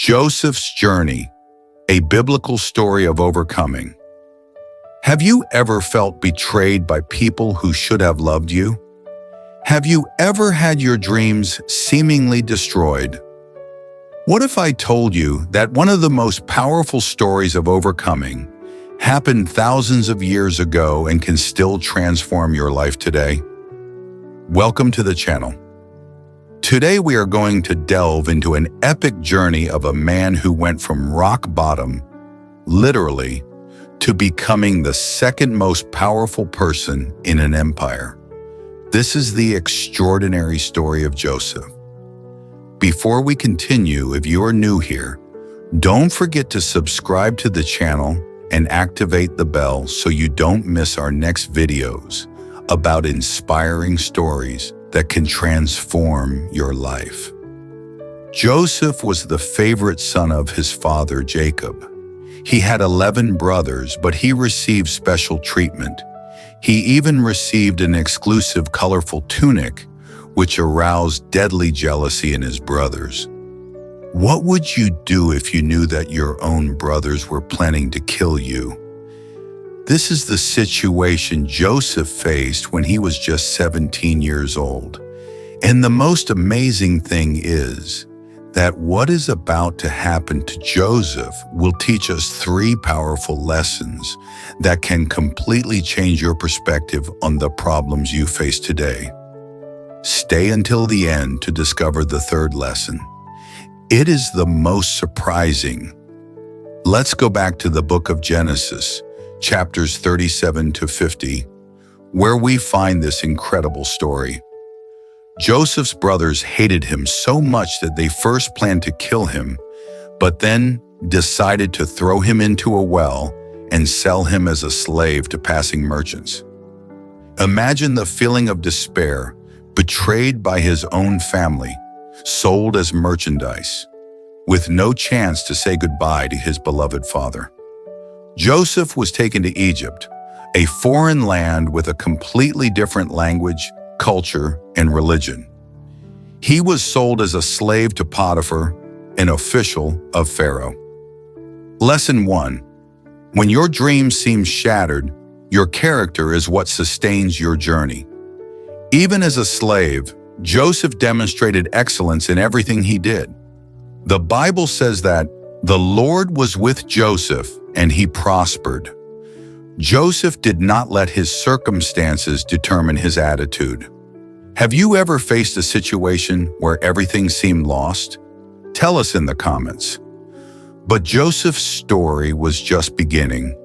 Joseph's journey, a biblical story of overcoming. Have you ever felt betrayed by people who should have loved you? Have you ever had your dreams seemingly destroyed? What if I told you that one of the most powerful stories of overcoming happened thousands of years ago and can still transform your life today? Welcome to the channel. Today we are going to delve into an epic journey of a man who went from rock bottom, literally, to becoming the second most powerful person in an empire. This is the extraordinary story of Joseph. Before we continue, if you are new here, don't forget to subscribe to the channel and activate the bell so you don't miss our next videos about inspiring stories that can transform your life. Joseph was the favorite son of his father, Jacob. He had 11 brothers, but he received special treatment. He even received an exclusive colorful tunic, which aroused deadly jealousy in his brothers. What would you do if you knew that your own brothers were planning to kill you? This is the situation Joseph faced when he was just 17 years old. And the most amazing thing is that what is about to happen to Joseph will teach us 3 powerful lessons that can completely change your perspective on the problems you face today. Stay until the end to discover the 3rd lesson. It is the most surprising. Let's go back to the book of Genesis, chapters 37 to 50, where we find this incredible story. Joseph's brothers hated him so much that they first planned to kill him, but then decided to throw him into a well and sell him as a slave to passing merchants. Imagine the feeling of despair, betrayed by his own family, sold as merchandise, with no chance to say goodbye to his beloved father. Joseph was taken to Egypt, a foreign land with a completely different language, culture, and religion. He was sold as a slave to Potiphar, an official of Pharaoh. Lesson 1. When your dreams seem shattered, your character is what sustains your journey. Even as a slave, Joseph demonstrated excellence in everything he did. The Bible says that the Lord was with Joseph and he prospered. Joseph did not let his circumstances determine his attitude. Have you ever faced a situation where everything seemed lost? Tell us in the comments. But Joseph's story was just beginning.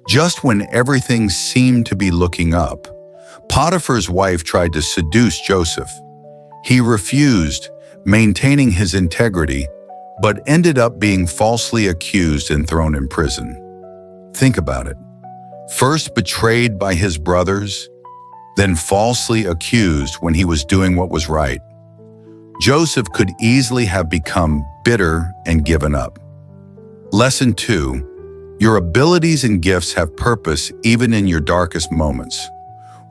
Just when everything seemed to be looking up, Potiphar's wife tried to seduce Joseph. He refused, maintaining his integrity, but ended up being falsely accused and thrown in prison. Think about it. First betrayed by his brothers, then falsely accused when he was doing what was right. Joseph could easily have become bitter and given up. Lesson 2. Your abilities and gifts have purpose even in your darkest moments.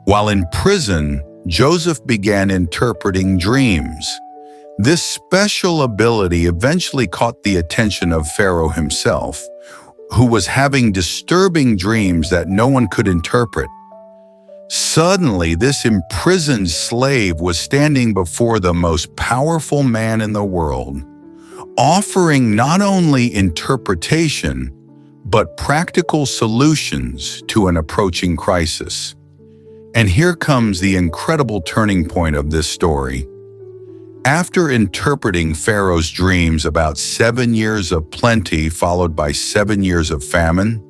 While in prison, Joseph began interpreting dreams. This special ability eventually caught the attention of Pharaoh himself, who was having disturbing dreams that no one could interpret. Suddenly, this imprisoned slave was standing before the most powerful man in the world, offering not only interpretation, but practical solutions to an approaching crisis. And here comes the incredible turning point of this story. After interpreting Pharaoh's dreams about 7 years of plenty followed by 7 years of famine,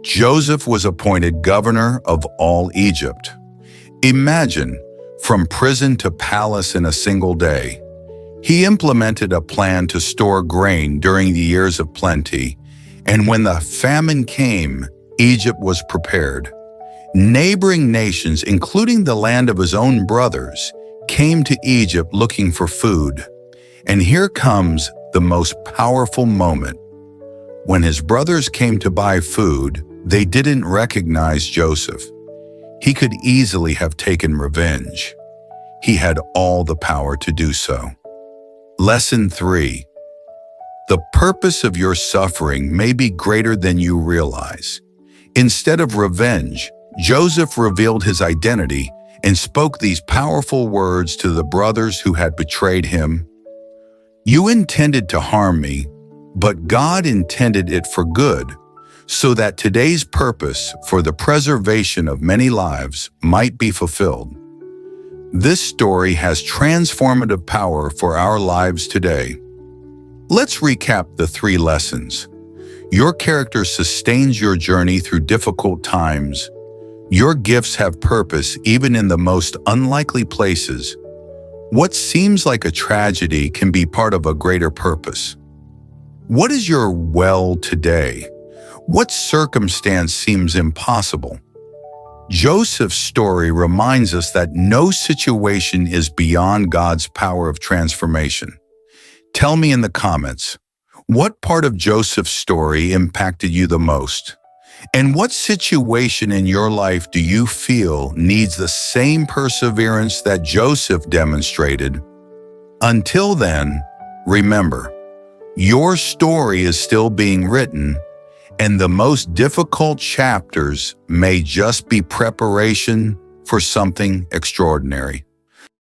Joseph was appointed governor of all Egypt. Imagine, from prison to palace in a single day. He implemented a plan to store grain during the years of plenty, and when the famine came, Egypt was prepared. Neighboring nations, including the land of his own brothers, came to Egypt looking for food. And here comes the most powerful moment. When his brothers came to buy food, they didn't recognize Joseph. He could easily have taken revenge. He had all the power to do so. Lesson 3. The purpose of your suffering may be greater than you realize. Instead of revenge, Joseph revealed his identity and spoke these powerful words to the brothers who had betrayed him. "You intended to harm me, but God intended it for good, so that today's purpose for the preservation of many lives might be fulfilled." This story has transformative power for our lives today. Let's recap the 3 lessons. Your character sustains your journey through difficult times. Your gifts have purpose even in the most unlikely places. What seems like a tragedy can be part of a greater purpose. What is your well today? What circumstance seems impossible? Joseph's story reminds us that no situation is beyond God's power of transformation. Tell me in the comments, what part of Joseph's story impacted you the most? And what situation in your life do you feel needs the same perseverance that Joseph demonstrated? Until then, remember, your story is still being written, and the most difficult chapters may just be preparation for something extraordinary.